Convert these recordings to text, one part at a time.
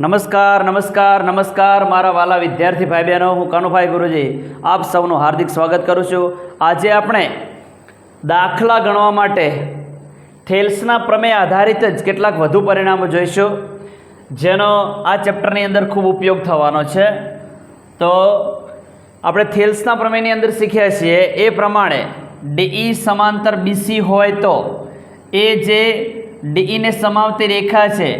નમસ્કાર નમસ્કાર નમસ્કાર મારા વાલા વિદ્યાર્થી ભાઈ બહેનો, હું કનુભાઈ ગુરુજી આપ સૌનું હાર્દિક સ્વાગત કરું છું. આજે આપણે દાખલા ગણવા માટે થેલ્સના પ્રમેય આધારિત જ કેટલાક વધુ પરિણામો જોઈશું, જેનો આ ચેપ્ટરની અંદર ખૂબ ઉપયોગ થવાનો છે. તો આપણે થેલ્સના પ્રમેયની અંદર શીખ્યા છીએ એ પ્રમાણે ડીઈ સમાંતર બીસી હોય તો એ જે ડીઈને સમાવતી રેખા છે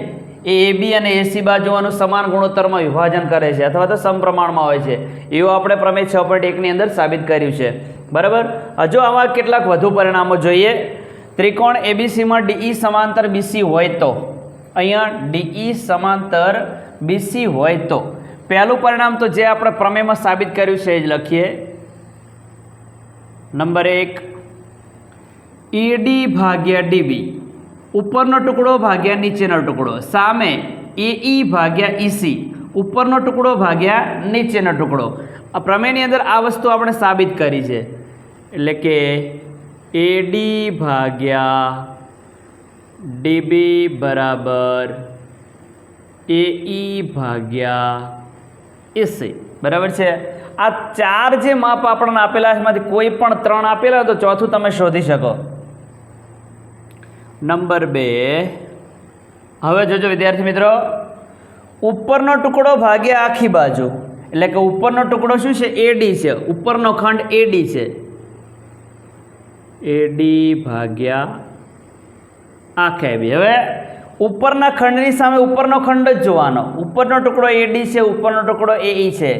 એ એબી અને એસી બાજુઓનું સમાન ગુણોત્તરમાં વિભાજન કરે છે અથવા તો સમપ્રમાણમાં હોય છે. એવું આપણે પ્રમેય 6.1ની અંદર સાબિત કર્યું છે. બરાબર. હજુ આમાં કેટલાક વધુ પરિણામો જોઈએ. ત્રિકોણ એબીસીમાં ડીઈ સમાંતર બીસી હોય તો અહીંયા ડીઈ સમાંતર બીસી હોય તો પહેલું પરિણામ તો જે આપણે પ્રમેયમાં સાબિત કર્યું છે એ જ લખીએ. નંબર 1, એડી ભાગ્યા ડીબી, ઉપરનો ટુકડો ભાગ્યા નીચેનો ટુકડો, સામે એઈ ભાગ્યા ઈસી, ઉપરનો ટુકડો ભાગ્યા નીચેનો ટુકડો. આ પ્રમેયની અંદર આ વસ્તુ આપણે સાબિત કરી છે. એટલે કે એડી ભાગ્યા ડીબી બરાબર એઈ ભાગ્યા ઈસી. બરાબર છે. આ ચાર જે માપ આપણને આપેલા છે એમાંથી કોઈ પણ 3 આપેલા હોય તો ચોથું તમે શોધી શકો. નંબર 2, હવે જોજો વિદ્યાર્થી મિત્રો, ઉપરનો ટુકડો ભાગ્યા આખી બાજુ. એટલે કે ઉપરનો ટુકડો શું છે? એડી છે. ઉપરનો ખંડ એડી છે. એડી ભાગ્યા આખા એબી. હવે ઉપરના ખંડની સામે ઉપરનો ખંડ જ જોવાનો. ઉપરનો ટુકડો એડી છે, ઉપરનો ટુકડો એઈ છે,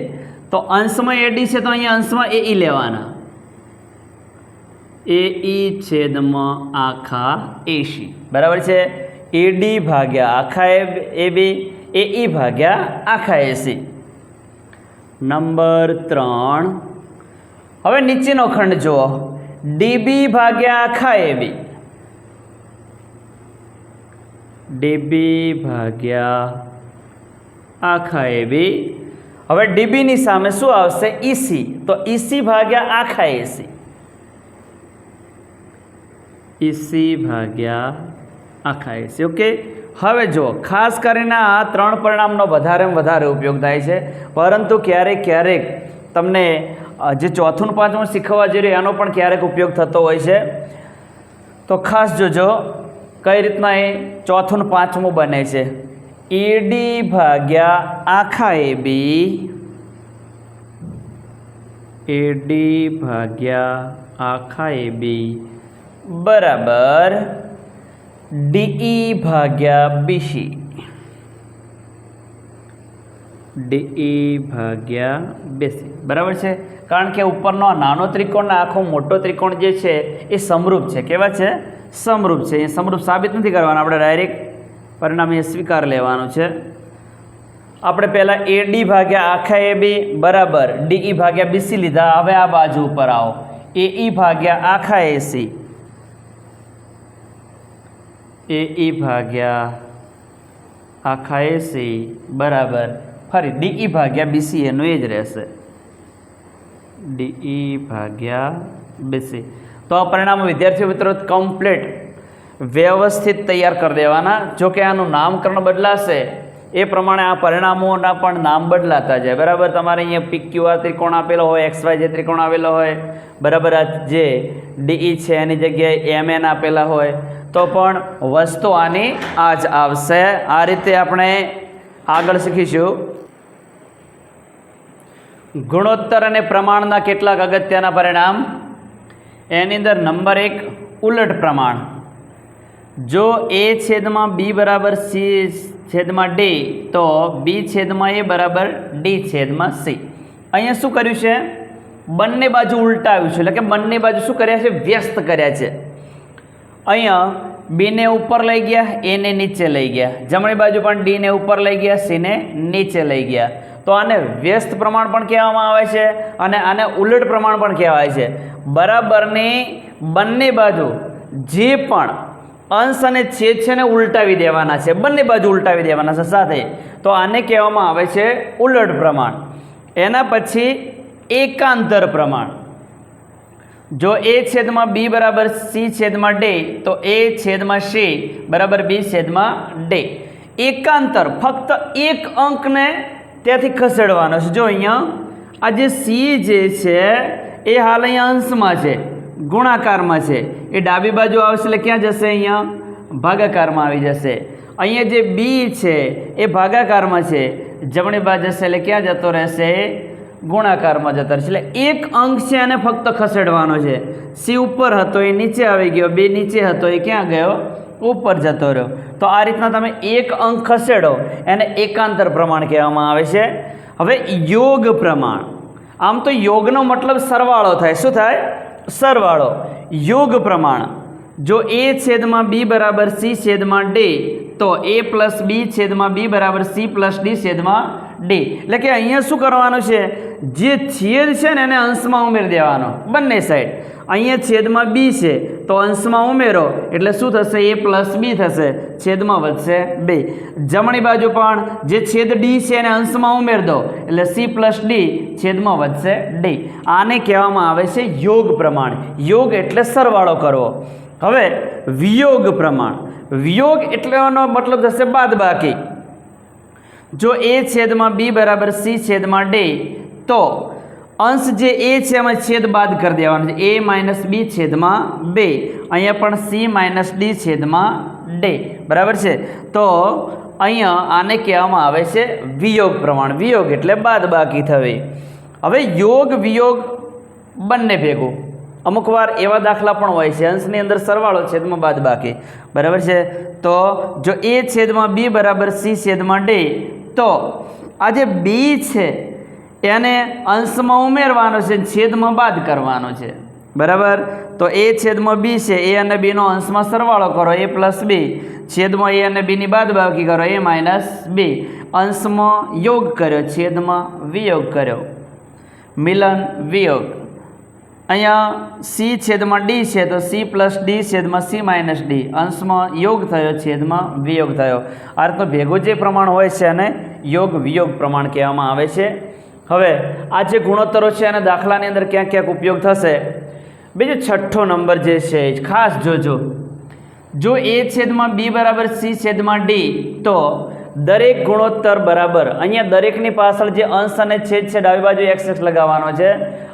તો અંશમાં એડી છે તો અહીંયા અંશમાં એઈ લેવાના. એઈ છેદમાં આખા એસી. બરાબર છે. એડી ભાગ્યા આખા એબી, એઈ ભાગ્યા આખા એસી. નંબર 3, હવે નીચેનો ખંડ જુઓ. ડીબી ભાગ્યા આખા એબી, ડીબી ભાગ્યા આખા એબી. હવે ડીબીની સામે શું આવશે? ઈસી, તો ઈસી ભાગ્યા આખા એસી, ઈસી ભાગ્યા આખા એસી. ઓકે. હવે જો ખાસ કરીને આ 3 પરિણામનો વધારે ઉપયોગ થાય છે, પરંતુ ક્યારેક તમને જે ચોથું ને પાંચમું શીખવવા જઈ રહ્યું એનો પણ ક્યારેક ઉપયોગ થતો હોય છે. તો ખાસ જોજો કઈ રીતના એ ચોથું ને પાંચમું બને છે. એડી ભાગ્યા આખા એબી, એડી ભાગ્યા આખા એબી બરાબર ડીઈ ભાગ્યા બીસી, ડીઈ ભાગ્યા બીસી. બરાબર છે. કારણ કે ઉપરનો નાનો ત્રિકોણ ને આખો મોટો ત્રિકોણ જે છે એ સમરૂપ છે. કેવા છે? સમરૂપ છે. એ સમરૂપ સાબિત નથી કરવાના, આપણે ડાયરેક્ટ પરિણામ એ સ્વીકાર લેવાનું છે. આપણે પહેલાં એડી ભાગ્યા આખા એબી બરાબર ડીઈ ભાગ્યા બીસી લીધા. હવે આ બાજુ ઉપર આવો. એઈ ભાગ્યા આખા એસી, એઈ ભાગ્યા આખા એસી બરાબર ફરી ડીઈ ભાગ્યા બીસી, એનું એ જ રહેશે. ડીઈ ભાગ્યા બીસી. તો આ પરિણામો વિદ્યાર્થીઓ મિત્રો કમ્પ્લીટ વ્યવસ્થિત તૈયાર કરી દેવાના. જો કે આનું નામકરણ બદલાશે એ પ્રમાણે આ પરિણામોના પણ નામ બદલાતા જાય. બરાબર. તમારે અહીંયા PQR ત્રિકોણ આપેલો હોય, XYZ ત્રિકોણ આવેલો હોય, બરાબર. આ જે ડીઈ છે એની જગ્યાએ MN આપેલા હોય તો પણ વસ્તુ આની આ જ આવશે. આ રીતે આપણે આગળ શીખીશું. ગુણોત્તર અને પ્રમાણના કેટલાક અગત્યના પરિણામ. એની અંદર નંબર 1, ઉલટ પ્રમાણ. જો A છેદમાં B બરાબર C છેદમાં D તો B છેદમાં A બરાબર D છેદમાં C. અહીંયા શું કર્યું છે? બંને બાજુ ઉલટાવ્યું છે. એટલે કે બંને બાજુ શું કર્યા છે? વ્યસ્ત કર્યા છે. અહીંયા બીને ઉપર લઈ ગયા, એને નીચે લઈ ગયા. જમણી બાજુ પણ ડીને ઉપર લઈ ગયા, સીને નીચે લઈ ગયા. તો આને વ્યસ્ત પ્રમાણ પણ કહેવામાં આવે છે અને આને ઉલટ પ્રમાણ પણ કહેવાય છે. બરાબરની બંને બાજુ જે પણ અંશ અને છેદ છે ને ઉલટાવી દેવાના છે. બંને બાજુ ઉલટાવી દેવાના છે સાથે. તો આને કહેવામાં આવે છે ઉલટ પ્રમાણ. એના પછી એકાંતર પ્રમાણ. જો A છેદમાં B બરાબર C છેદમાં D તો A છેદમાં C બરાબર B છેદમાં D. એકાંતર ફક્ત એક અંકને ત્યાંથી ખસેડવાનો છે. જો અહીંયા આ જે સી જે છે એ હાલ અહીંયા અંશમાં છે, ગુણાકારમાં છે, એ ડાબી બાજુ આવશે એટલે ક્યાં જશે? અહીંયા ભાગાકારમાં આવી જશે. અહીંયા જે બી છે એ ભાગાકારમાં છે, જમણી બાજુ જશે એટલે ક્યાં જતો રહેશે? ગુણાકારમાં જતો રહેશે. એટલે એક અંક છે એને ફક્ત ખસેડવાનો છે. સી ઉપર હતો એ નીચે આવી ગયો, બે નીચે હતો એ ક્યાં ગયો? ઉપર જતો રહ્યો. તો આ રીતના તમે એક અંક ખસેડો એને એકાંતર પ્રમાણ કહેવામાં આવે છે. હવે યોગ પ્રમાણ, આમ તો યોગનો મતલબ સરવાળો થાય. શું થાય? સરવાળો. યોગ પ્રમાણ, જો એ છેદમાં બી બરાબર સી છેદમાં ડી, તો એ પ્લસ બી છેદમાં બી બરાબર સી પ્લસ ડી છેદમાં ડી. એટલે કે અહીંયા શું કરવાનું છે? જે છેદ છે ને એને અંશમાં ઉમેરી દેવાનો બંને સાઈડ. અહીંયા છેદમાં બી છે તો અંશમાં ઉમેરો એટલે શું થશે? એ પ્લસ બી થશે, છેદમાં વધશે બે. જમણી બાજુ પણ જે છેદ ડી છે એને અંશમાં ઉમેર દો એટલે સી પ્લસ ડી છેદમાં વધશે ડી. આને કહેવામાં આવે છે યોગ પ્રમાણ. યોગ એટલે સરવાળો કરવો. હવે વિયોગ પ્રમાણ, વિયોગ એટલેનો મતલબ થશે બાદબાકી. જો એ છેદમાં બી બરાબર સી છેદમાં ડી, તો અંશ જે એ છે એમાં છેદ બાદ કરી દેવાનો છે. એ માઇનસ બી છેદમાં બે, અહીંયા પણ સી માઇનસ ડી છેદમાં ડી. બરાબર છે? તો અહીંયા આને કહેવામાં આવે છે વિયોગ પ્રમાણ. વિયોગ એટલે બાદબાકી થવી. હવે યોગ વિયોગ બંને ભેગું. અમુક વાર એવા દાખલા પણ હોય છે અંશની અંદર સરવાળો છેદમાં બાદબાકી. બરાબર છે? તો જો એ છેદમાં બી બરાબર સી છેદમાં ડી, તો આ જે બી છે એને અંશમાં ઉમેરવાનો છે, છેદમાં બાદ કરવાનો છે. બરાબર? તો એ છેદમાં બી છે, એ અને બીનો અંશમાં સરવાળો કરો, એ પ્લસ બી, છેદમાં એ અને બીની બાદબાકી કરો, એ માઇનસ બી. અંશમાં યોગ કર્યો, છેદમાં વિયોગ કર્યો, મિલન વિયોગ. અહીંયા સી છેદમાં ડી છે તો સી પ્લસ ડી છેદમાં સી માઇનસ ડી, અંશમાં યોગ થયો, છેદમાં વિયોગ થયો. આ રીતનું ભેગું જે પ્રમાણ હોય છે એને યોગ વિયોગ પ્રમાણ કહેવામાં આવે છે. હવે આ જે ગુણોત્તરો છે એના દાખલાની અંદર ક્યાંક ક્યાંક ઉપયોગ થશે. બીજો છઠ્ઠો નંબર જે છે ખાસ જોજો. જો એ છેદમાં બી બરાબર સી છેદમાં ડી, તો દરેક ગુણોત્તર બરાબર, અહીંયા દરેકની પાછળ જે અંશ અને છેદ છે ડાબી બાજુ એક્સ એક્સ લગાવવાનો છે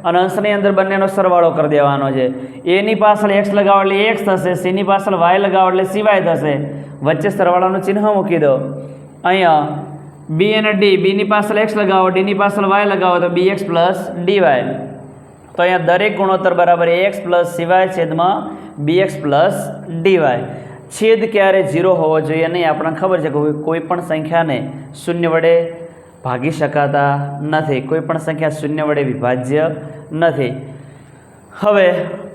અને અંશની અંદર બંનેનો સરવાળો કરી દેવાનો છે. એની પાછળ એક્સ લગાવો એટલે એક્સ થશે, સીની પાછળ વાય લગાવો એટલે સી વાય થશે, વચ્ચે સરવાળાનું ચિહ્ન મૂકી દો. અહીંયા બી અને ડી, બીની પાછળ એક્સ લગાવો, ડીની પાછળ વાય લગાવો તો બી એક્સ પ્લસ ડી વાય. તો અહીંયા દરેક ગુણોત્તર બરાબર એક્સ પ્લસ સી વાય છેદમાં બી એક્સ પ્લસ ડી વાય. છેદ ક્યારે 0 હોવો જોઈએ નહીં. આપણને ખબર છે કે કોઈ પણ સંખ્યાને શૂન્ય વડે ભાગી શકાતા નથી, કોઈ પણ સંખ્યા શૂન્ય વડે વિભાજ્ય નથી. હવે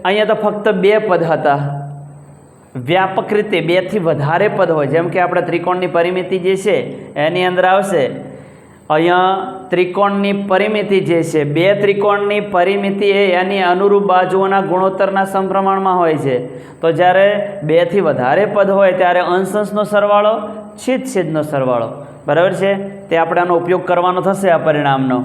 અહીંયા તો ફક્ત બે પદ હતા. વ્યાપક રીતે બેથી વધારે પદ હોય, જેમ કે આપણે ત્રિકોણની પરિમિતિ જે છે એની અંદર આવશે. અહીંયા ત્રિકોણની પરિમિતિ જે છે, બે ત્રિકોણની પરિમિતિ એ એની અનુરૂપ બાજુઓના ગુણોત્તરના સમપ્રમાણમાં હોય છે. તો જ્યારે બેથી વધારે પદ હોય ત્યારે અંશ અંશનો સરવાળો, છેદ છેદનો સરવાળો. બરાબર છે? તે આપણે આનો ઉપયોગ કરવાનો થશે આ પરિણામનો.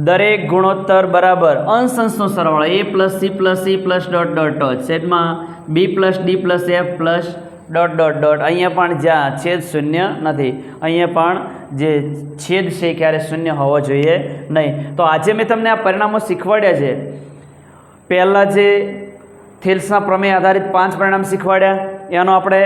દરેક ગુણોત્તર બરાબર અંશ અંશનો સરવાળો, a plus c plus c plus dot dot dot છેદમાં b plus d plus f plus dot dot dot. અહીંયા પણ જ્યાં છેદ શૂન્ય નથી, અહીંયા પણ જે છેદ છે ક્યારે શૂન્ય હોવો જોઈએ નહીં. તો આજે મેં તમને આ પરિણામો શીખવાડ્યા છે. પહેલાં જે થેલ્સના પ્રમેય આધારિત 5 પરિણામ શીખવાડ્યા એનો આપણે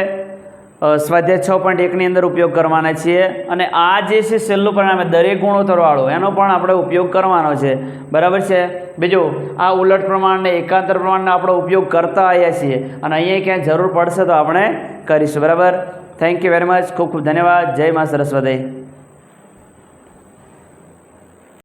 સ્વાધ્યાય 6.1ની અંદર ઉપયોગ કરવાના છીએ. અને આ જે છે છેલ્લું પરિણામ દરેક ગુણોત્તરવાળો, એનો પણ આપણે ઉપયોગ કરવાનો છે. બરાબર છે? બીજું આ ઉલટ પ્રમાણને એકાંતર પ્રમાણનો આપણે ઉપયોગ કરતા આવ્યા છીએ અને અહીંયા ક્યાંય જરૂર પડશે તો આપણે કરીશું. બરાબર? Thank you very much. ખૂબ ખૂબ ધન્યવાદ. જય મા સરસ્વતી.